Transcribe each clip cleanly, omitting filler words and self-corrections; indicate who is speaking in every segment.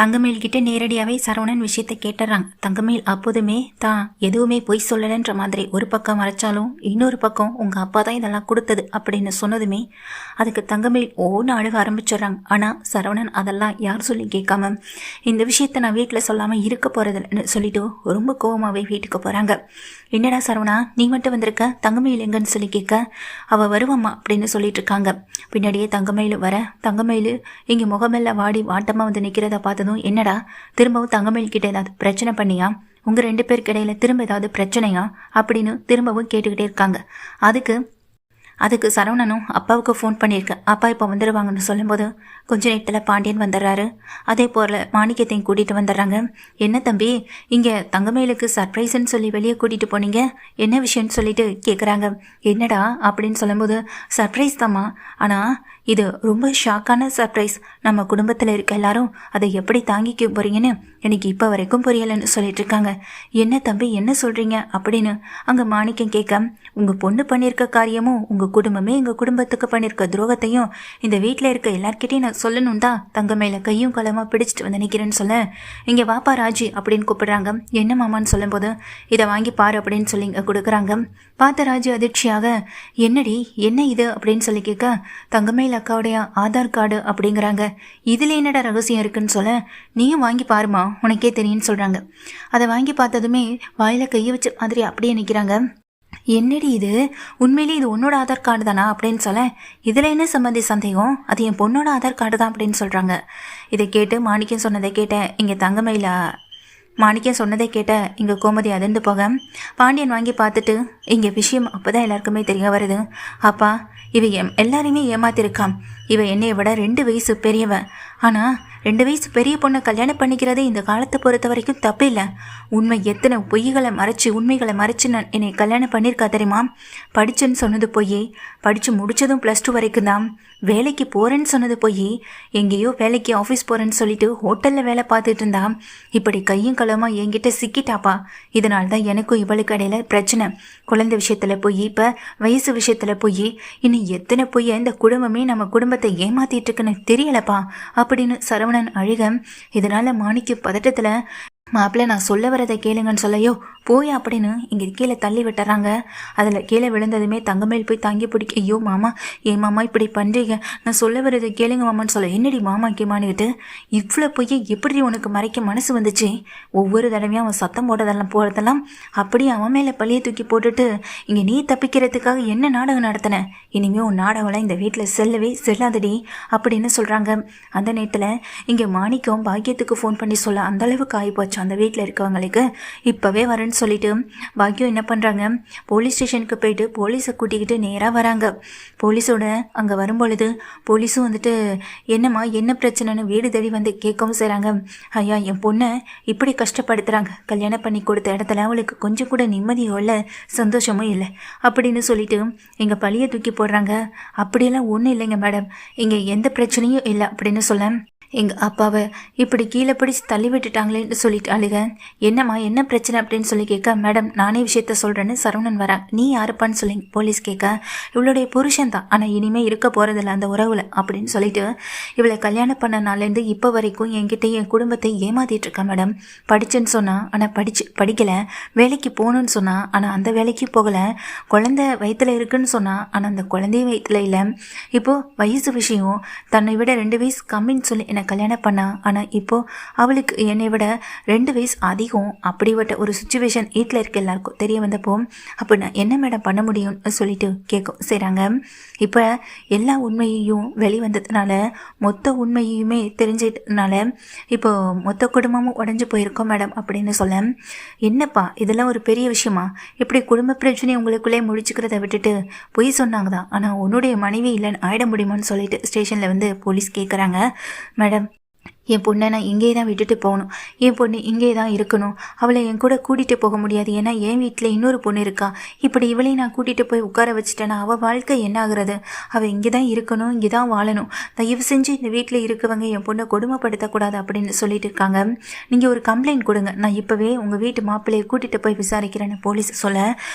Speaker 1: தங்கமேல்கிட்ட நேரடியாகவே சரவணன் விஷயத்தை கேட்டுறாங்க. தங்கமேல் அப்போதுமே தான் எதுவுமே பொய் சொல்லலைன்ற மாதிரி ஒரு பக்கம் மறைச்சாலும் இன்னொரு பக்கம் உங்கள் அப்பா தான் இதெல்லாம் கொடுத்தது அப்படின்னு சொன்னதுமே அதுக்கு தங்கமேல் ஓன்னு அழுக ஆரம்பிச்சிடுறாங்க. ஆனால் சரவணன் அதெல்லாம் யார் சொல்லி கேட்காம இந்த விஷயத்தை நான் வீட்டில் சொல்லாமல் இருக்க போகிறதில்லன்னு சொல்லிட்டு ரொம்ப கோவமாகவே வீட்டுக்கு போகிறாங்க. என்னடா சரவணா நீ மட்டும் வந்திருக்க, தங்கமேல் எங்கன்னு சொல்லி கேட்க அவள் வருவாம்மா அப்படின்னு சொல்லிட்டு இருக்காங்க. பின்னாடியே தங்கமேல் வர தங்கமேல் இங்கே முகமெல்லாம் வாடி வாட்டமாக வந்து நிற்கிறத பார்த்ததும் என்னடா திரும்பவும் தங்கமேல் கிட்ட ஏதாவது பிரச்சனை பண்ணியா, உங்கள் 2 பேருக்கு இடையில திரும்ப ஏதாவது பிரச்சனையா அப்படின்னு திரும்பவும் கேட்டுக்கிட்டே இருக்காங்க. அதுக்கு சரவணனும் அப்பாவுக்கு ஃபோன் பண்ணியிருக்கேன், அப்பா இப்போ வந்துடுவாங்கன்னு சொல்லும்போது கொஞ்ச நேரத்தில் பாண்டியன் வந்துடுறாரு. அதே போல் மாணிக்கத்தையும் கூட்டிகிட்டு வந்துடுறாங்க. என்ன தம்பி இங்கே தங்கமேலுக்கு சர்ப்ரைஸ்ன்னு சொல்லி வெளியே கூட்டிகிட்டு போனீங்க, என்ன விஷயம்னு சொல்லிட்டு கேட்குறாங்க. என்னடா அப்படின்னு சொல்லும்போது சர்ப்ரைஸ் தாம்மா, ஆனால் இது ரொம்ப ஷாக்கான சர்ப்ரைஸ். நம்ம குடும்பத்தில் இருக்க எல்லாரும் அதை எப்படி தாங்கிக்க போறீங்கன்னு எனக்கு இப்போ வரைக்கும் புரியலைன்னு சொல்லிட்டு இருக்காங்க. என்ன தம்பி என்ன சொல்கிறீங்க அப்படின்னு அங்கே மாணிக்கம் கேட்க உங்கள் பொண்ணு பண்ணியிருக்க காரியமும் உங்கள் குடும்பமே எங்கள் குடும்பத்துக்கு பண்ணியிருக்க துரோகத்தையும் இந்த வீட்டில் இருக்க எல்லார்கிட்டையும் நான் சொல்லணும் தான் தங்கமேல கையும் களமாக பிடிச்சிட்டு வந்து நிற்கிறேன்னு சொல்ல இங்கே வாப்பா ராஜி அப்படின்னு கூப்பிடுறாங்க. என்ன மாமான்னு சொல்லும்போது இதை வாங்கி பாரு அப்படின்னு சொல்லி இங்கே கொடுக்குறாங்க. பார்த்த ராஜு அதிர்ச்சியாக என்னடி என்ன இது அப்படின்னு சொல்லி கேட்க தங்கமேல் அக்காவுடைய ஆதார் கார்டு அப்படிங்கிறாங்க. இதில் என்னடா ரகசியம் இருக்குன்னு சொல்ல நீயும் வாங்கி பாருமா உனக்கே தெரியும்னு சொல்கிறாங்க. அதை வாங்கி பார்த்ததுமே வாயில் கையை வச்ச மாதிரி அப்படியே நிற்கிறாங்க. என்னடி இது, உண்மையிலே இது உன்னோட ஆதார் கார்டு தானா அப்படின்னு சொல்ல இதில் என்ன சம்பந்தி சந்தேகம், அது என் பொண்ணோட ஆதார் கார்டு தான் அப்படின்னு சொல்கிறாங்க. இதை கேட்டு மாணிக்கம் சொன்னதை கேட்டேன் இங்கே தங்கமேல மாணிக்கம் சொன்னதை கேட்ட இங்கே கோமதி அதிர்ந்து போக பாண்டியன் வாங்கி பார்த்துட்டு இங்கே விஷயம் அப்போ தான் எல்லாருக்குமே தெரிய வருது. அப்பா இவ எல்லாரையுமே ஏமாத்திருக்கான், இவ என்னையை விட 2 வயசு பெரியவ, ஆனால் 2 வயசு பெரிய பொண்ணை கல்யாணம் பண்ணிக்கிறதே இந்த காலத்தை பொறுத்த வரைக்கும் தப்பு இல்லை. உண்மை எத்தனை பொய்களை மறைச்சி உண்மைகளை மறைச்சு நான் என்னை கல்யாணம் பண்ணியிருக்கா தெரியுமா. படிச்சுன்னு சொன்னது போய் படித்து முடித்ததும் +2 வரைக்கும் தான், வேலைக்கு போகிறேன்னு சொன்னது போய் எங்கேயோ வேலைக்கு ஆஃபீஸ் போகிறேன்னு சொல்லிட்டு ஹோட்டலில் வேலை பார்த்துட்டு இருந்தா, இப்படி கையும் களமாக என்கிட்ட சிக்கிட்டாப்பா. இதனால தான் எனக்கும் இவளுக்கு இடையில பிரச்சனை. குழந்தை விஷயத்தில் போய் இப்போ வயசு விஷயத்தில் போய் இன்னும் எத்தனை போய் இந்த குடும்பமே நம்ம குடும்பத்தை ஏமாத்திட்டு இருக்குன்னு தெரியலப்பா அப்படின்னு சரவணன் அழுக. இதனால மாணிக்கு பதட்டத்தில் மாப்பிள்ளை நான் சொல்ல வரதை கேளுங்கன்னு சொல்லையோ போய் அப்படின்னு இங்கே கீழே தள்ளி விட்டுறாங்க. அதில் கீழே விழுந்ததுமே தங்கமேல் போய் தாங்கி பிடிக்க ஐயோ மாமா ஏன் மாமா இப்படி பண்ணுறீங்க, நான் சொல்ல வரதை கேளுங்க மாமான்னு சொல்ல என்னடி மாமா கேமானுக்கிட்டு இவ்வளோ போய் எப்படி உனக்கு மறைக்க மனசு வந்துச்சு. ஒவ்வொரு தடவையும் அவன் சத்தம் போடுறதெல்லாம் அப்படியே அவன் மேலே பழியை தூக்கி போட்டுட்டு இங்கே நீ தப்பிக்கிறதுக்காக என்ன நாடகம் நடத்தின, இனிமேல் உன் நாடகம்லாம் இந்த வீட்டில் செல்லவே செல்லாதடி அப்படின்னு சொல்கிறாங்க. அந்த நேரத்தில் இங்கே மாணிக்கம் பாக்கியத்துக்கு ஃபோன் பண்ணி சொல்ல அந்தளவுக்கு ஆகிப்போச்சு அந்த வீட்டில் இருக்கவங்களுக்கு. இப்போவே வரேன்னு சொல்லிட்டு பாக்கியம் என்ன பண்ணுறாங்க, போலீஸ் ஸ்டேஷனுக்கு போயிட்டு போலீஸை கூட்டிக்கிட்டு நேராக வராங்க. போலீஸோட அங்கே வரும்பொழுது போலீஸும் வந்துட்டு என்னம்மா என்ன பிரச்சனைன்னு வீடு தேடி வந்து கேட்கவும் செய்கிறாங்க. ஐயா என் பொண்ணை இப்படி கஷ்டப்படுத்துகிறாங்க, கல்யாணம் பண்ணி கொடுத்த இடத்துல அவளுக்கு கொஞ்சம் கூட நிம்மதியோ இல்லை சந்தோஷமும் இல்லை அப்படின்னு சொல்லிட்டு எங்கள் பழியை தூக்கி போடுறாங்க. அப்படியெல்லாம் ஒன்றும் இல்லைங்க மேடம், இங்கே எந்த பிரச்சனையும் இல்லை அப்படின்னு சொல்ல எங்கள் அப்பாவை இப்படி கீழே பிடிச்சி தள்ளி விட்டுட்டாங்களேன்னு சொல்லிட்டு அழுக. என்னம்மா என்ன பிரச்சனை அப்படின்னு சொல்லி கேட்க மேடம் நானே விஷயத்த சொல்கிறேன்னு சரவணன் வரேன், நீ யாருப்பான்னு சொல்லி போலீஸ் கேட்க இவளுடைய புருஷன் தான், ஆனால் இனிமேல் இருக்க போகிறதில்ல அந்த உறவில் அப்படின்னு சொல்லிட்டு இவளை கல்யாணம் பண்ண நாள்லேருந்து இப்போ வரைக்கும் என்கிட்ட என் குடும்பத்தை ஏமாத்திட்டு இருக்கா மேடம். படிச்சுன்னு சொன்னால் ஆனால் படிக்கலை, வேலைக்கு போகணுன்னு சொன்னால் ஆனால் அந்த வேலைக்கு போகலை, குழந்தை வயிற்றில் இருக்குன்னு சொன்னால் ஆனால் அந்த குழந்தைய வயிற்றில் இல்லை, இப்போது வயசு விஷயம் தன்னை விட 2 வயசு கம்மின்னு சொல்லி என்னை கல்யாணம் பண்ணா, ஆனால் இப்போது அவளுக்கு என்னை விட 2 வயசு அதிகம். அப்படிப்பட்ட ஒரு சுச்சுவேஷன் வீட்டில் இருக்க எல்லாருக்கும் தெரிய வந்தப்போ அப்போ நான் என்ன மேடம் பண்ண முடியும்னு சொல்லிட்டு கேட்கும் செய்கிறாங்க. இப்போ எல்லா உண்மையையும் வெளிவந்ததுனால மொத்த உண்மையுமே தெரிஞ்சதுனால இப்போ மொத்த குடும்பமும் உடஞ்சி போயிருக்கோம் மேடம் அப்படின்னு சொல்ல என்னப்பா இதெல்லாம் ஒரு பெரிய விஷயமா, இப்படி குடும்ப பிரச்சனை உங்களுக்குள்ளே முடிச்சுக்கிறத விட்டுட்டு பொய் சொன்னாங்க தான், ஆனால் உன்னுடைய மனைவி இல்லைன்னு ஆயிட முடியுமான்னு சொல்லிட்டு ஸ்டேஷனில் வந்து போலீஸ் கேட்குறாங்க. மேடம் என் பொண்ணை நான் இங்கே தான் விட்டுட்டு போகணும், என் பொண்ணு இங்கே தான் இருக்கணும், அவளை என் கூட கூட்டிகிட்டு போக முடியாது, ஏன்னா என் வீட்டில் இன்னொரு பொண்ணு இருக்கா, இப்படி இவளையும் நான் கூட்டிகிட்டு போய் உட்கார வச்சுட்டேன்னா அவள் வாழ்க்கை என்ன ஆகுறது, அவள் இங்கே தான் இருக்கணும், இங்கே தான் வாழணும், தயவு செஞ்சு இந்த வீட்டில் இருக்கவங்க என் பொண்ணை கொடுமைப்படுத்தக்கூடாது அப்படின்னு சொல்லிட்டு இருக்காங்க. நீங்கள் ஒரு கம்ப்ளைண்ட் கொடுங்க, நான் இப்போவே உங்கள் வீட்டு மாப்பிள்ளையை கூட்டிகிட்டு போய் விசாரிக்கிறேன்னு போலீஸ் சொல்ல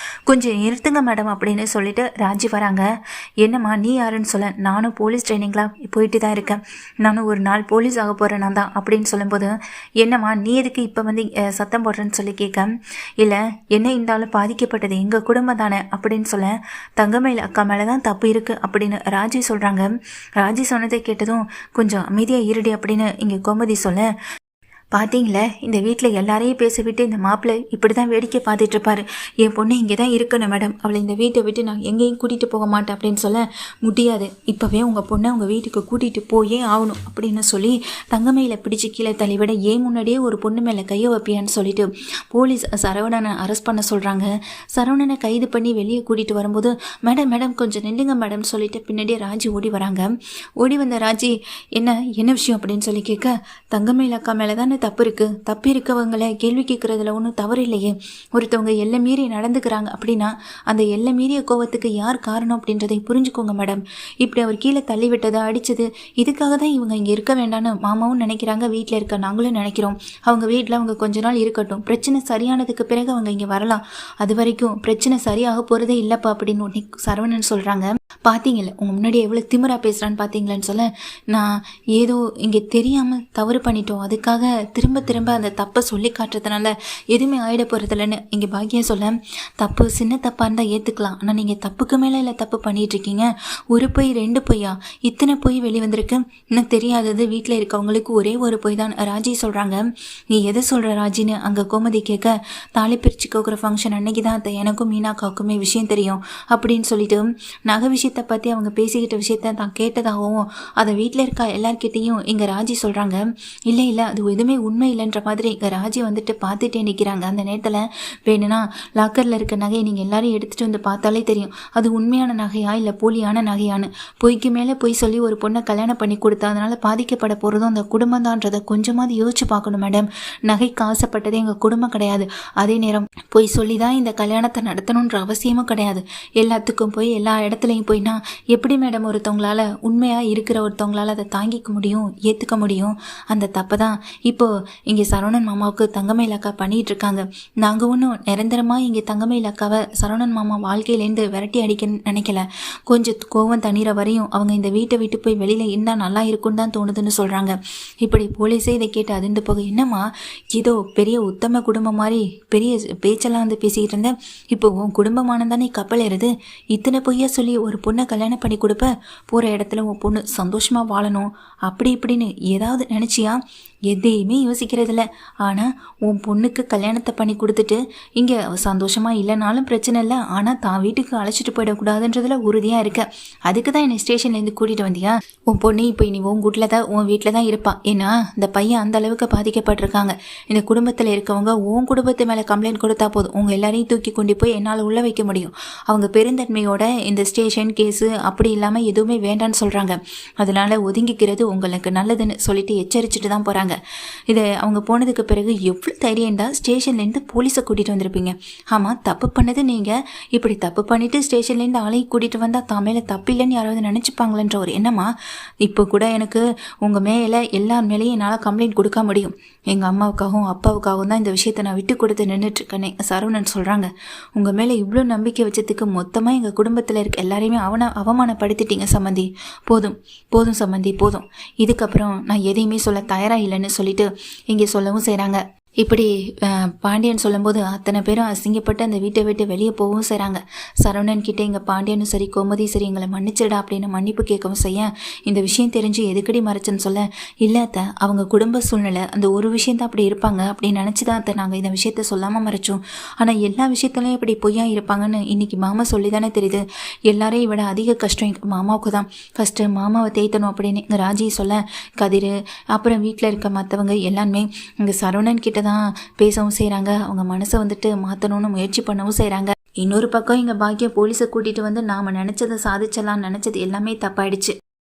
Speaker 1: கொஞ்சம் நிறுத்துங்க மேடம் அப்படின்னு சொல்லிட்டு ராஜி வராங்க. என்னம்மா நீ யாருன்னு சொல்ல நானும் போலீஸ் ட்ரைனிங்லாம் போயிட்டு தான் இருக்கேன், நானும் ஒரு நாள் போலீஸ் ஆக போகிறேன் நான் தான் அப்படின்னு சொல்லும்போது, என்னம்மா நீ எதுக்கு இப்போ வந்து சத்தம் போடுறேன்னு சொல்லி கேட்க, இல்லை என்ன இருந்தாலும் பாதிக்கப்பட்டது எங்கள் குடும்பம் தானே அப்படின்னு சொல்ல, தங்கமயில் அக்கா மேலே தான் தப்பு இருக்குது அப்படின்னு ராஜி சொல்கிறாங்க. ராஜி சொன்னதை கேட்டதும் கொஞ்சம் அமைதியாக இருடி அப்படின்னு இங்கே கோமதி சொல்ல, பார்த்தீங்களே இந்த வீட்டில் எல்லாரையும் பேச விட்டு இந்த மாப்பிள்ளை இப்படி தான் வேடிக்கை பார்த்துட்டு இருப்பாரு. என் பொண்ணு இங்கே தான் இருக்கணும் மேடம், அவளை இந்த வீட்டை விட்டு நான் எங்கேயும் கூட்டிகிட்டு போக மாட்டேன் அப்படின்னு சொல்ல, முடியாது இப்போவே உங்கள் பொண்ணை உங்கள் வீட்டுக்கு கூட்டிகிட்டு போயே ஆகணும் அப்படின்னு சொல்லி தங்கமயில பிடிச்சி கீழே தள்ளிவிட, ஏன் முன்னாடியே ஒரு பொண்ணு மேலே கையை வைப்பியான்னு சொல்லிட்டு போலீஸ் சரவணனை அரெஸ்ட் பண்ண சொல்கிறாங்க. சரவணனை கைது பண்ணி வெளியே கூட்டிகிட்டு வரும்போது, மேடம் மேடம் கொஞ்சம் நில்லுங்க மேடம் சொல்லிட்டு பின்னாடியே ராஜி ஓடி வராங்க. ஓடி வந்த ராஜி என்ன விஷயம் அப்படின்னு சொல்லி கேட்க, தங்கமயில் அக்கா மேலே தானே தப்பு இருக்கவங்களை கேள்வி கேட்குறதுல ஒன்றும் தவறு இல்லையே. ஒருத்தவங்க எல்லை மீறி நடந்துக்கிறாங்க அப்படின்னா அந்த எல்லை மீறிய கோவத்துக்கு யார் காரணம் அப்படின்றதை புரிஞ்சுக்கோங்க மேடம். இப்படி அவர் கீழே தள்ளி விட்டது அடித்தது இதுக்காக தான் இவங்க இங்கே இருக்க வேண்டான்னு மாமாவும் நினைக்கிறாங்க, வீட்டில் இருக்க நாங்களும் நினைக்கிறோம். அவங்க வீட்டில் அவங்க கொஞ்ச நாள் இருக்கட்டும், பிரச்சனை சரியானதுக்கு பிறகு அவங்க இங்கே வரலாம். அது வரைக்கும் பிரச்சனை சரியாக போகிறதே இல்லைப்பா அப்படின்னு ஒன்று சரவணன் சொல்கிறாங்க. பார்த்தீங்களே உங்கள் முன்னாடி எவ்வளோ திமிரா பேசுகிறான்னு பார்த்தீங்களான்னு சொல்ல, நான் ஏதோ இங்கே தெரியாமல் தவறு பண்ணிட்டோம், அதுக்காக திரும்ப அந்த தப்பை சொல்லி காட்டுறதுனால எதுவுமே ஆகிட போகிறதில்லன்னு இங்கே பாக்கியம் சொல்ல, தப்பு சின்ன தப்பாக இருந்தால் ஏற்றுக்கலாம், ஆனால் நீங்கள் தப்புக்கு மேலே இல்லை தப்பு பண்ணிகிட்ருக்கீங்க. ஒரு பொய் 2 பொய்யா, இத்தனை பொய் வெளிவந்திருக்கு. இன்னும் தெரியாதது வீட்டில் இருக்கவங்களுக்கு ஒரே ஒரு பொய் தான் ராஜி சொல்கிறாங்க. நீ எதை சொல்கிற ராஜின்னு அங்கே கோமதி கேட்க, தாலி பிரிச்சு கோக்குற ஃபங்க்ஷன் அன்னைக்கு தான் எனக்கும் மீனாக்காவுக்குமே விஷயம் தெரியும் அப்படின்னு சொல்லிட்டு நகை விஷயத்தை பற்றி அவங்க பேசிக்கிட்ட விஷயத்த தான் கேட்டதாகவும் அதை வீட்டில் இருக்க எல்லார்கிட்டையும் இங்கே ராஜி சொல்கிறாங்க. இல்லை அது எதுவுமே உண்மை இல்லைன்ற மாதிரி இங்கே ராஜி வந்துட்டு பார்த்துட்டே நிற்கிறாங்க. அந்த நேரத்தில் வேணும்னா லாக்கரில் இருக்க நகையை நீங்கள் எல்லாரும் எடுத்துகிட்டு வந்து பார்த்தாலே தெரியும் அது உண்மையான நகையா இல்லை போலியான நகையான்னு. பொய்க்கு மேலே பொய் சொல்லி ஒரு பொண்ணை கல்யாணம் பண்ணி கொடுத்தா அதனால் பாதிக்கப்பட போகிறதும் அந்த குடும்பம் தான்றதை கொஞ்சமாவது யோசிச்சு பார்க்கணும் மேடம். நகைக்கு ஆசைப்பட்டதே எங்கள் குடும்பம் கிடையாது. அதே நேரம் பொய் சொல்லி தான் இந்த கல்யாணத்தை நடத்தணுன்ற அவசியமும் கிடையாது. எல்லாத்துக்கும் போய் எல்லா இடத்துலையும் போய்னா எப்படி மேடம் ஒருத்தவங்களால உண்மையாக இருக்கிற ஒருத்தவங்களால அதை தாங்கிக்க முடியும், ஏற்றுக்க முடியும்? அந்த தப்பை தான் இப்போது இங்கே சரவணன் மாமாவுக்கு தங்கமயில் அக்கா பண்ணிகிட்டு இருக்காங்க. நாங்கள் ஒன்றும் நிரந்தரமாக இங்கே தங்கமயில் அக்காவை சரவணன் மாமா வாழ்க்கையிலேருந்து விரட்டி அடிக்க நினைக்கல. கொஞ்சம் கோவம் தண்ணீரை வரையும் அவங்க இந்த வீட்டை விட்டு போய் வெளியில் இருந்தால் நல்லா இருக்குன்னு தான் தோணுதுன்னு சொல்கிறாங்க. இப்படி போலீஸே இதை கேட்டு அதிர்ந்து போக, என்னம்மா ஏதோ பெரிய உத்தம குடும்பம் மாதிரி பெரிய பேச்செல்லாம் வந்து பேசிக்கிட்டு இருந்தேன், இப்போ உன் குடும்பமானதானே கப்பல் ஏறுது, இத்தனை பொய்யா சொல்லி ஒரு பொண்ணை கல்யாணம் பண்ணி கொடுப்ப, போகிற இடத்துல உன் பொண்ணு சந்தோஷமாக வாழணும் அப்படி இப்படின்னு ஏதாவது நினச்சியா? எதையுமே யோசிக்கிறதில்ல. ஆனால் உன் பொண்ணுக்கு கல்யாணத்தை பண்ணி கொடுத்துட்டு இங்கே சந்தோஷமாக இல்லைனாலும் பிரச்சனை இல்லை, ஆனால் தான் வீட்டுக்கு அழைச்சிட்டு போயிடக்கூடாதுன்றதுல உறுதியாக இருக்க. அதுக்கு தான் என்னை ஸ்டேஷன்லேருந்து கூட்டிகிட்டு வந்தியா? உன் பொண்ணு இப்போ நீ உன் வீட்டில் தான் இருப்பான். ஏன்னா இந்த பையன் அந்த அளவுக்கு பாதிக்கப்பட்டிருக்காங்க. இந்த குடும்பத்தில் இருக்கவங்க உன் குடும்பத்து மேலே கம்ப்ளைண்ட் கொடுத்தா போதும், உங்கள் எல்லாரையும் தூக்கி கொண்டு போய் என்னால் உள்ள வைக்க முடியும். அவங்க பெருந்தன்மையோட இந்த ஸ்டேஷன் கேஸு அப்படி இல்லாமல் எதுவுமே வேண்டான்னு சொல்கிறாங்க. அதனால் ஒதுங்கிக்கிறது உங்களுக்கு நல்லதுன்னு சொல்லிட்டு எச்சரிச்சுட்டு தான் போகிறாங்க. இதை அவங்க போனதுக்கு பிறகு எவ்வளோ தைரியம் தான் ஸ்டேஷன்லேருந்து போலீஸை கூட்டிகிட்டு வந்திருப்பீங்க. ஆமாம் தப்பு பண்ணது நீங்கள், இப்படி தப்பு பண்ணிவிட்டு ஸ்டேஷன்லேருந்து ஆளையும் கூட்டிகிட்டு வந்தால் தான் மேலே தப்பு இல்லைன்னு யாராவது நினச்சிப்பாங்களன்ற ஒரு எண்ணமா? இப்போ கூட எனக்கு உங்கள் மேலே எல்லார் மேலேயும் என்னால் கம்ப்ளைண்ட் கொடுக்க முடியும். எங்கள் அம்மாவுக்காகவும் அப்பாவுக்காகவும் தான் இந்த விஷயத்தை நான் விட்டு கொடுத்து நின்றுட்டுருக்கேனே சரவணன் சொல்கிறாங்க. உங்கள் மேலே இவ்வளோ நம்பிக்கை வச்சதுக்கு மொத்தமாக எங்கள் குடும்பத்தில் இருக்க எல்லாரையுமே அவமானப்படுத்திட்டீங்க சம்மந்தி. போதும் சம்மந்தி போதும். இதுக்கப்புறம் நான் எதையுமே சொல்ல தயாராக இல்லைன்னு சொல்லிட்டு இங்கே சொல்லவும் செய்கிறாங்க. இப்படி பாண்டியன் சொல்லும்போது அத்தனை பேரும் அசிங்கப்பட்டு அந்த வீட்டை விட்டு வெளியே போகவும் செய்கிறாங்க. சரவணன் கிட்டே இங்கே பாண்டியனும் சரி கோமதி சரி எங்களை மன்னிச்சிடா அப்படின்னு மன்னிப்பு கேட்கவும் செய்ய, இந்த விஷயம் தெரிஞ்சு எதுக்கடி மறைச்சுன்னு சொல்ல, இல்லை அத்தை அவங்க குடும்ப சூழ்நிலை அந்த ஒரு விஷயந்தான் அப்படி இருப்பாங்க அப்படின்னு நினச்சி தான் அத்தை நாங்கள் இந்த விஷயத்த சொல்லாமல் மறைச்சோம். ஆனால் எல்லா விஷயத்துலையும் இப்படி பொய்யா இருப்பாங்கன்னு இன்றைக்கி மாமா சொல்லி தானே தெரியுது. எல்லாரையும் விட அதிக கஷ்டம் எங்கள் மாமாவுக்கு தான். ஃபஸ்ட்டு மாமாவை தேய்த்தணும் அப்படின்னு இங்கே ராஜி சொல்ல, கதிர் அப்புறம் வீட்டில் இருக்க மற்றவங்க எல்லாருமே இங்கே சரவணன் கிட்ட தான் பேசவும் செய்கிறாங்க. அவங்க மனசை வந்துட்டு மாற்றணும்னு முயற்சி பண்ணவும் செய்கிறாங்க. இன்னொரு பக்கம் இங்கே பாக்கியம் போலீஸை கூட்டிகிட்டு வந்து நாம் நினச்சதை சாதிச்சலாம்னு நினச்சது எல்லாமே தப்பாயிடுச்சு.